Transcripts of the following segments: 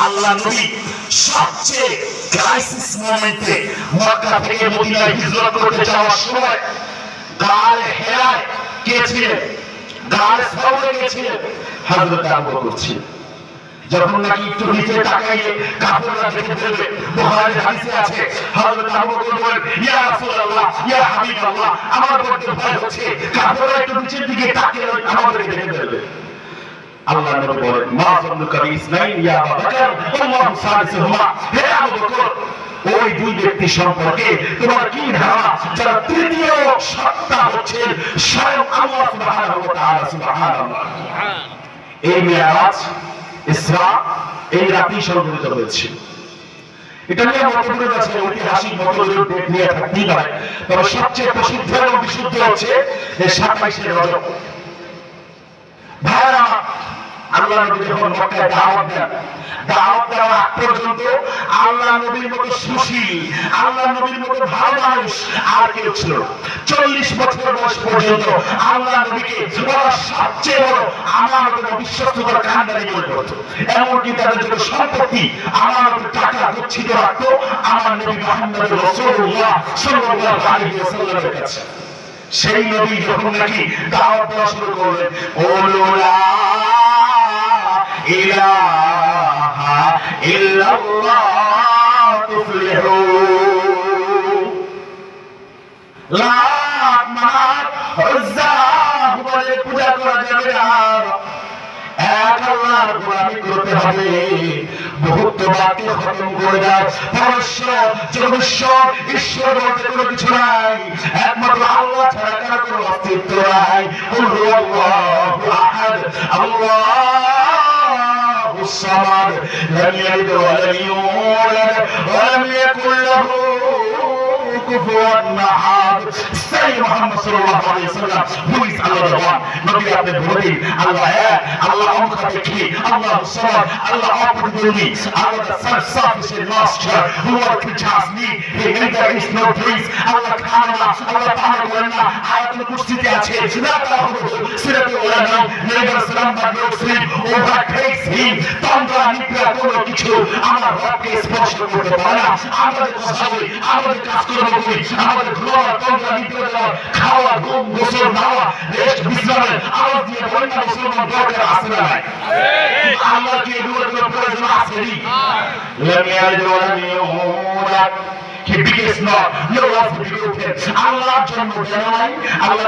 আল্লাহ নবী সবচেয়ে ক্রাইসিস মোমেন্টে মক্কা থেকে মদিনায় হিজরত করতে যাওয়ার সময় গায়ে হেরায় কে ছিলেন? গায়ে সাউরে কে ছিলেন? হযরত আবু বকর ছিলেন। যখন নাকি একটু নিচে তাকাইয়ে কাফেররা দেখে ফেলবে, বুখারীর হাদিসে আছে হযরত আবু বকর বলেন, ইয়া রাসূলুল্লাহ, ইয়া হাবিবাল্লাহ, আমার বড় ভয় হচ্ছে কাফেররা একটু নিচের দিকে তাকিয়ে আমাদেরকে দেখে ফেলবে। আল্লাহ নবী বলেন, মা যান্নুকা বিইসনাইন ইয়া আবু বকর, আল্লাহু সালিসুহুমা। হে আবু বকর, ওই দুই ব্যক্তি সম্পর্কে তোমার কি ধারণা যারা তৃতীয় সত্তা হচ্ছে স্বয়ং আল্লাহ সুবহানাহু ওয়া তাআলা। সুবহানাল্লাহ। এই মিরাজ ইসরা এই রাতেই সংঘটিত হয়েছে। এটা নিয়ে মতভেদ আছে, ঐতিহাসিক মতভেদ নিয়ে থাকতেই পারে, তবে সবচেয়ে প্রসিদ্ধ এবং বিশুদ্ধ হচ্ছে 27শে রজব। ভাইরা, আল্লাহ নবী যখন মক্কায় দাওয়াত দেন, দাওয়াত দেওয়ার আগ পর্যন্ত আল্লাহ নবীর মতো সুশীল, আল্লাহ নবীর মতো ভালো মানুষ আর কেউ ছিল না। 40 বছর বয়স পর্যন্ত আল্লাহ নবীকে ওরা সবচেয়ে বড় আমানত এবং বিশ্বস্ততার কান্ডারি মনে করত। এমনকি তাদের যত সম্পত্তি আমানত টাকা গচ্ছিত রাখতো আমার নবী মুহাম্মদ রাসূলুল্লাহ সাল্লাল্লাহু আলাইহি ওয়াসাল্লামের কাছে। সেই নবী যখন নাকি দাওয়াত দেওয়া শুরু করলেন, ওলা ইলাহা ইল্লাল্লাহ তুফলিহু, লাত মানাত উজ্জা বলে পূজা করা যাবে না, এক আল্লাহর গোলামি করতে হবে, বহুত্ববাদকে খতম করে দাও, পরস্য জগৎশ্বর ঈশ্বর বলতে কোনো কিছু নাই, একমাত্র আল্লাহ ছাড়া কারো কোনো অস্তিত্ব নাই। কুল হুয়াল্লাহু আহাদ, আল্লাহুস সামাদ, লাম ইয়ালিদ ওয়া লাম ইউলাদ ওয়া লাম ইয়াকুল লাহু কুফুয়ান আহাদ। সেই মুহাম্মদ সাল্লাল্লাহু আলাইহি ওয়াসাল্লাম হু ইজ আল্লাহ ওয়ান। নবী আপনি বলেন আল্লাহ এক, আল্লাহ অমুখাপেক্ষী, আল্লাহুস সামাদ, আল্লাহ অপ্রতিদ্বন্দ্বী, আল্লাহ the self-sufficient master who all creatures need, and there is no place. আল্লাহ খান না, আল্লাহ পাহাড় বলেন না, আয়াতুল কুরসিতে আছে লা তাহুযু সিরাতুল উলামা, never slumber nor sleep overtakes him. তন্দ্রা নিদ্রা কোনো কিছু আমার রবকে স্পর্শ করতে পারে না। আমাদের কথা বলি, আমাদের কাজ করবো করি, আমাদের ঘুমাওয়া, তন্দ্রা নিদ্রা যাওয়া, খাওয়া, ঘুম, গোসল, নাওয়া, রেস্ট, বিশ্রামের আওয়াজ দিয়ে বলেন না মুসলমান দরকার আছে না নাই? আল্লাহ কি এগুলোর কোনো প্রয়োজন আছে? লাম ইয়ালিদ ওয়া লাম ইউলাদ, he begins not, no one to be open. আল্লাহ জন্ম দেয় নাই, আল্লাহ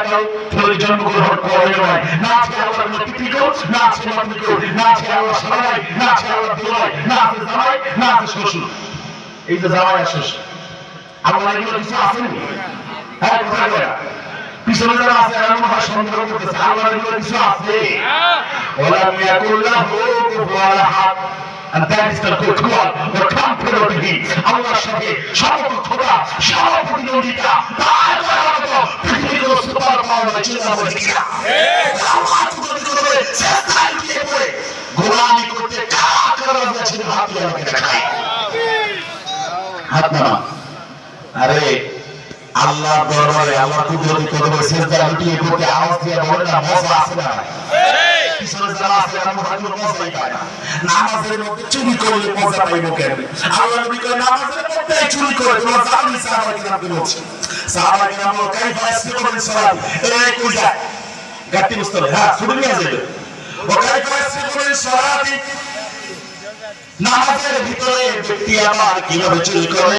কারো জন্মগ্রহণ করে নাই, না আছে আল্লাহর কোনো পিতৃ, না আছে মাতৃ, না আছে আল্লাহ সবাই, না আছে আল্লাহ দুলাই, না আছে জামাই, না আছে শ্বশুর। এই যে জামাই আর শ্বশুর, আল্লাহ এগুলো কিছু আছে নাকি? হ্যাঁ, কোথায় গেল? পিছনে যারা আছে এরা মনে হয় সন্দেহ করতেছে, আল্লাহ এগুলো কিছু আছে? ওয়ালাম ইয়াকুল লাহু কুফুয়ান আহাদ, and that is the good God or compare to him. আল্লাহর সাথে সর্বক্ষমতা, সর্বপ্রতিদ্বন্দ্বিতা, তার মতো পৃথিবীর সুপার পাওয়ার চিন্তা করে কিনা? আল্লাহ যদি করে চেষ্টায় লুকিয়ে পড়ে গোলামি করতে কারা আছে হাত আমাকে দেখায়। হাত না, আরে আল্লাহর দরবারে আল্লাহ কুদরতি কদমে সিজদা লুটিয়ে পড়তে আওয়াজ দিয়ে বলে না মজা আছে না? পিছনে যারা আছে এরা মহাজুর মজাই পায় না। নামাজের মধ্যে চুরি করলে মজা পাইব কেন? আল্লাহ নবী কয় নামাজের মধ্যে চুরি করে তোমরা জানি সাহাবা কিরাম কি বলছে? সাহাবা কিরাম কাইফা ইসতিকবাল সালাত এই কই যায় গাটি মুস্তলে, হ্যাঁ শুনে নিয়ে যাবে। ও কাইফা ইসতিকবাল সালাত, নামাজের ভিতরে ব্যক্তি আমার কিভাবে চুরি করে